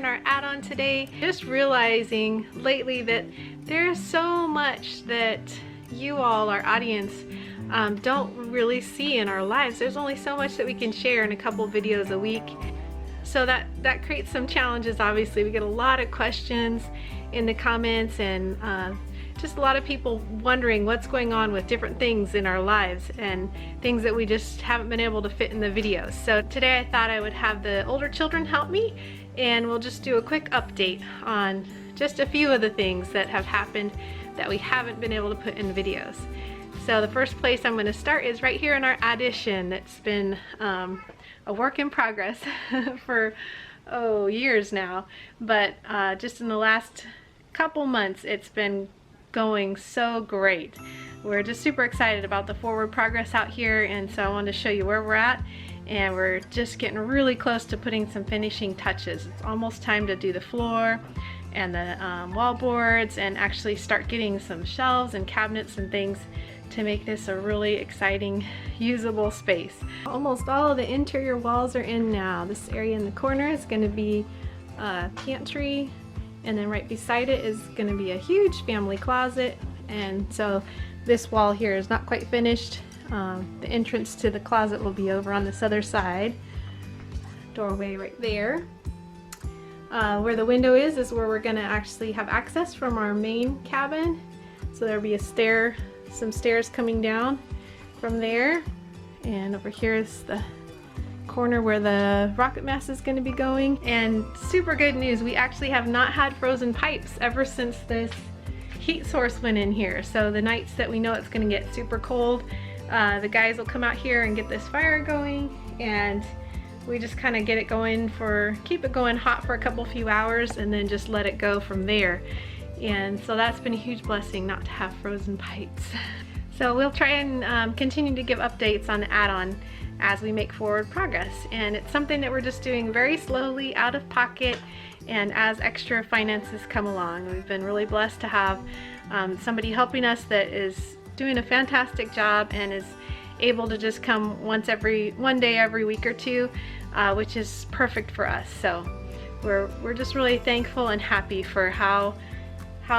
in our add-on today. Just realizing lately that there's so much that you all, our audience, don't really see in our lives. There's only so much that we can share in a couple videos a week. So that creates some challenges. Obviously, we get a lot of questions in the comments and just a lot of people wondering what's going on with different things in our lives and things that we just haven't been able to fit in the videos. So today I thought I would have the older children help me, and we'll just do a quick update on just a few of the things that have happened that we haven't been able to put in videos. So the first place I'm going to start is right here in our addition. That's been a work in progress for years now, but just in the last couple months it's been going so great. We're just super excited about the forward progress out here, and so I wanted to show you where we're at, and we're just getting really close to putting some finishing touches. It's almost time to do the floor and the wall boards and actually start getting some shelves and cabinets and things to make this a really exciting, usable space. Almost all of the interior walls are in now. This area in the corner is going to be a pantry, and then right beside it is going to be a huge family closet. And so this wall here is not quite finished. The entrance to the closet will be over on this other side. Doorway right there. Where the window is where we're going to actually have access from our main cabin. So there'll be a stair, some stairs coming down from there. And over here is the corner where the rocket mast is going to be going. And super good news, we actually have not had frozen pipes ever since this heat source went in here. So the nights that we know it's going to get super cold, the guys will come out here and get this fire going, and we just kind of get it going keep it going hot for a few hours and then just let it go from there. And so that's been a huge blessing not to have frozen pipes. So we'll try and continue to give updates on the add-on as we make forward progress. And it's something that we're just doing very slowly, out of pocket, and as extra finances come along. We've been really blessed to have somebody helping us that is doing a fantastic job and is able to just come one day every week or two, which is perfect for us. So we're just really thankful and happy for how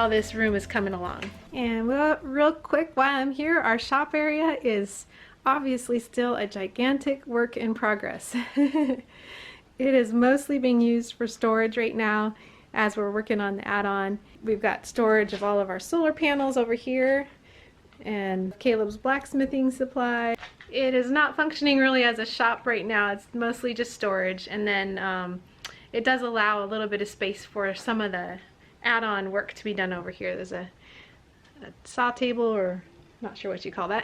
this room is coming along. And real quick, while I'm here, our shop area is obviously still a gigantic work in progress. It is mostly being used for storage right now as we're working on the add-on. We've got storage of all of our solar panels over here and Caleb's blacksmithing supply. It is not functioning really as a shop right now. It's mostly just storage, and then it does allow a little bit of space for some of the add-on work to be done over here. There's a saw table, or not sure what you call that.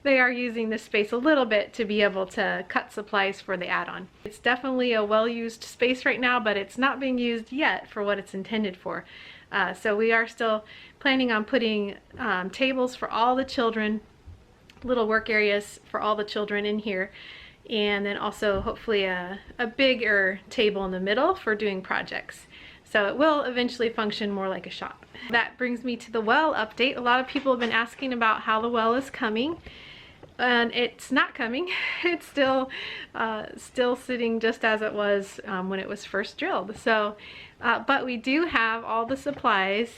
They are using this space a little bit to be able to cut supplies for the add-on. It's definitely a well-used space right now, but it's not being used yet for what it's intended for. So we are still planning on putting tables for all the children, little work areas for all the children in here, and then also hopefully a bigger table in the middle for doing projects. So it will eventually function more like a shop. That brings me to the well update. A lot of people have been asking about how the well is coming, and it's not coming. It's still sitting just as it was when it was first drilled. So, but we do have all the supplies.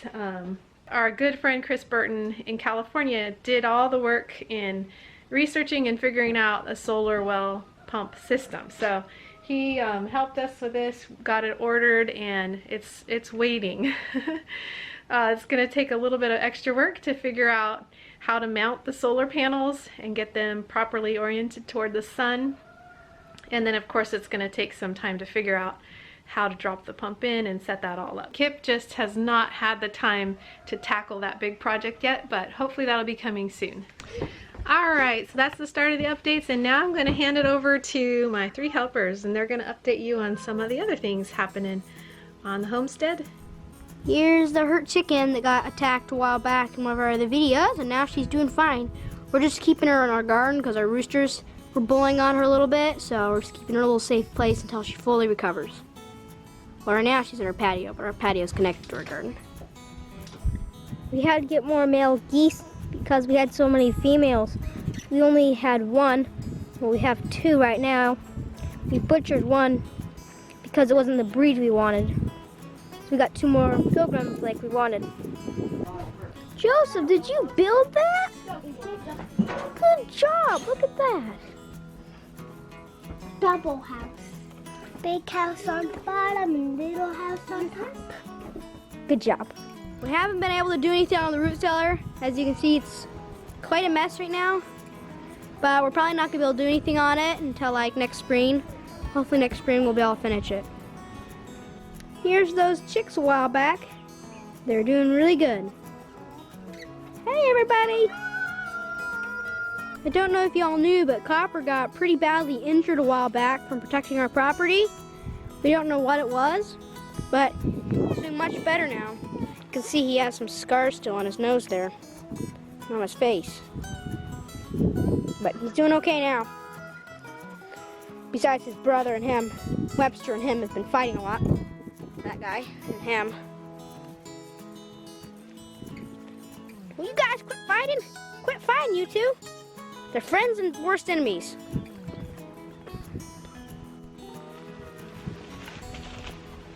Our good friend Chris Burton in California did all the work in researching and figuring out a solar well pump system. So he helped us with this, got it ordered, and it's waiting. It's going to take a little bit of extra work to figure out how to mount the solar panels and get them properly oriented toward the sun. And then of course it's going to take some time to figure out how to drop the pump in and set that all up. Kip just has not had the time to tackle that big project yet, but hopefully that'll be coming soon. Alright, so that's the start of the updates, and now I'm going to hand it over to my 3 helpers, and they're going to update you on some of the other things happening on the homestead. Here's the hurt chicken that got attacked a while back in one of our other videos, and now she's doing fine. We're just keeping her in our garden because our roosters were bullying on her a little bit, so we're just keeping her in a little safe place until she fully recovers. Well, right now she's in her patio, but our patio is connected to our garden. We had to get more male geese because we had so many females. We only had 1, well, we have 2 right now. We butchered 1 because it wasn't the breed we wanted. So we got 2 more pilgrims like we wanted. Joseph, did you build that? Good job, look at that. Double house. Big house on the bottom and little house on top. Good job. We haven't been able to do anything on the root cellar. As you can see, it's quite a mess right now. But we're probably not gonna be able to do anything on it until like next spring. Hopefully next spring we'll be able to finish it. Here's those chicks a while back. They're doing really good. Hey everybody! I don't know if y'all knew, but Copper got pretty badly injured a while back from protecting our property. We don't know what it was, but he's doing much better now. You can see he has some scars still on his nose there, and on his face. But he's doing okay now. Besides his brother and him, Webster and him have been fighting a lot. That guy and him. Will you guys quit fighting? Quit fighting, you two. They're friends and worst enemies.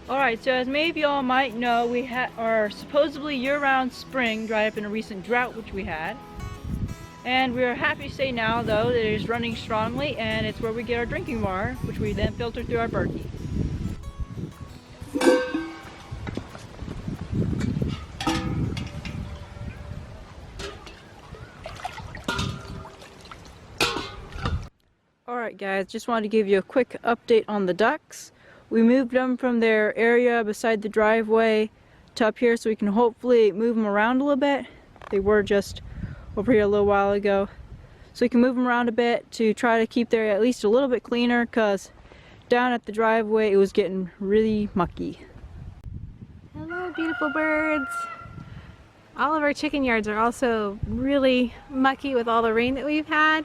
Alright, so as many of y'all might know, we had our supposedly year-round spring dried up in a recent drought which we had. And we are happy to say now, though, that it is running strongly, and it's where we get our drinking water, which we then filter through our Berkey. Alright guys, just wanted to give you a quick update on the ducks. We moved them from their area beside the driveway to up here so we can hopefully move them around a little bit. They were just over here a little while ago. So we can move them around a bit to try to keep their at least a little bit cleaner, because down at the driveway it was getting really mucky. Hello, beautiful birds. All of our chicken yards are also really mucky with all the rain that we've had.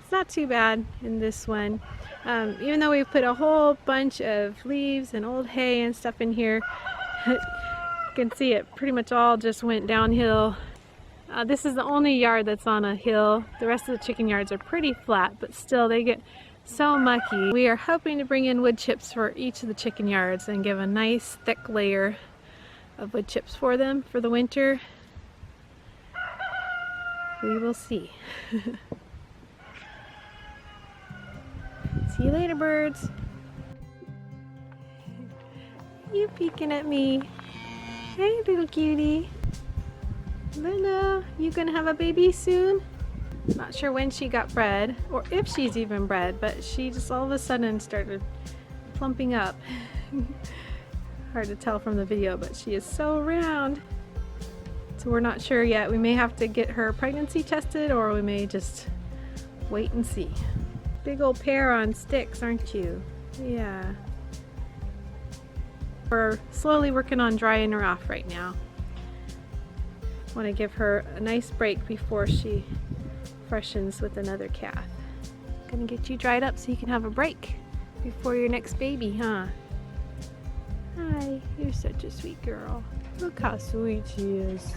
It's not too bad in this one. Even though we've put a whole bunch of leaves and old hay and stuff in here, you can see it pretty much all just went downhill. This is the only yard that's on a hill. The rest of the chicken yards are pretty flat, but still they get so mucky. We are hoping to bring in wood chips for each of the chicken yards and give a nice thick layer of wood chips for them for the winter. We will see. See you later, birds. You peeking at me. Hey, little cutie. Luna, you gonna have a baby soon? Not sure when she got bred, or if she's even bred, but she just all of a sudden started plumping up. Hard to tell from the video, but she is so round. So we're not sure yet. We may have to get her pregnancy tested, or we may just wait and see. Big old pair on sticks, aren't you? Yeah. We're slowly working on drying her off right now. Want to give her a nice break before she freshens with another calf. Gonna get you dried up so you can have a break before your next baby, huh? Hi, you're such a sweet girl. Look how sweet she is.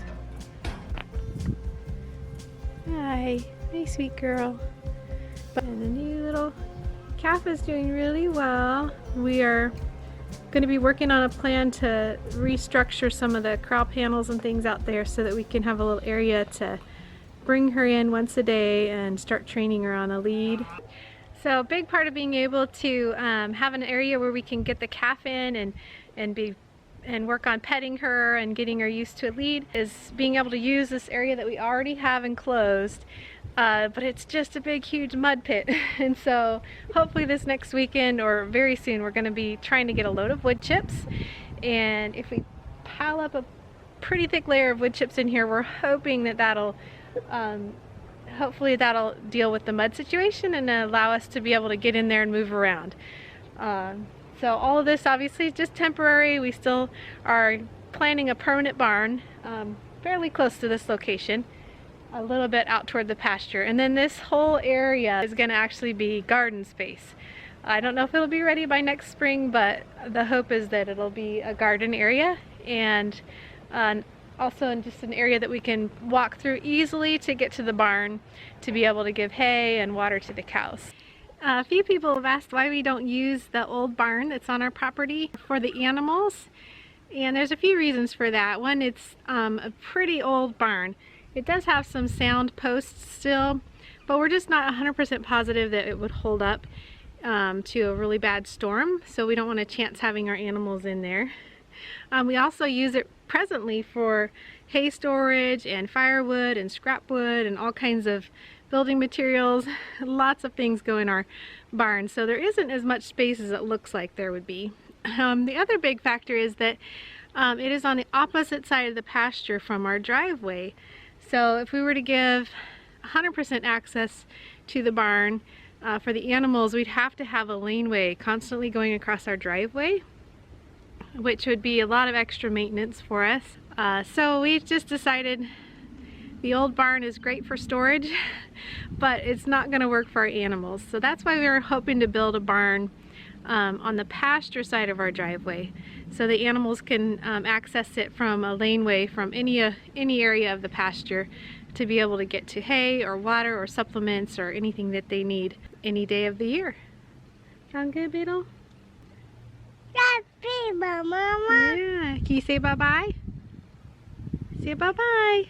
Hi, hey sweet girl. And the new little calf is doing really well. We are going to be working on a plan to restructure some of the corral panels and things out there so that we can have a little area to bring her in once a day and start training her on a lead. So a big part of being able to have an area where we can get the calf in and work on petting her and getting her used to a lead is being able to use this area that we already have enclosed. But it's just a big huge mud pit, and so hopefully this next weekend or very soon we're going to be trying to get a load of wood chips, and if we pile up a pretty thick layer of wood chips in here, we're hoping that that'll hopefully that'll deal with the mud situation and allow us to be able to get in there and move around. So all of this obviously is just temporary. We still are planning a permanent barn fairly close to this location, a little bit out toward the pasture, and then this whole area is going to actually be garden space. I don't know if it'll be ready by next spring, but the hope is that it'll be a garden area, and also in just an area that we can walk through easily to get to the barn to be able to give hay and water to the cows. A few people have asked why we don't use the old barn that's on our property for the animals. And there's a few reasons for that. One, it's a pretty old barn. It does have some sound posts still, but we're just not 100% positive that it would hold up to a really bad storm. So we don't want to chance having our animals in there. We also use it presently for hay storage and firewood and scrap wood and all kinds of building materials. Lots of things go in our barn, so there isn't as much space as it looks like there would be. The other big factor is that it is on the opposite side of the pasture from our driveway. So if we were to give 100% access to the barn for the animals, we'd have to have a laneway constantly going across our driveway, which would be a lot of extra maintenance for us. So we just decided the old barn is great for storage, but it's not going to work for our animals. So that's why we were hoping to build a barn on the pasture side of our driveway, so the animals can access it from a laneway from any area of the pasture to be able to get to hay or water or supplements or anything that they need any day of the year. Sound good, Beetle? Happy Mama. Yeah. Can you say bye-bye? Say bye-bye.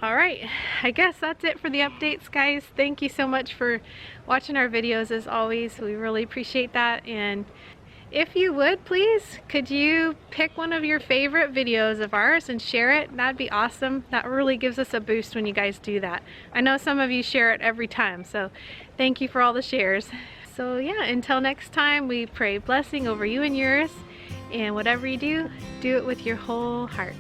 Alright, I guess that's it for the updates, guys. Thank you so much for watching our videos as always. We really appreciate that. And if you would, please, could you pick one of your favorite videos of ours and share it? That'd be awesome. That really gives us a boost when you guys do that. I know some of you share it every time, so thank you for all the shares. So yeah, until next time, we pray blessing over you and yours. And whatever you do, do it with your whole heart.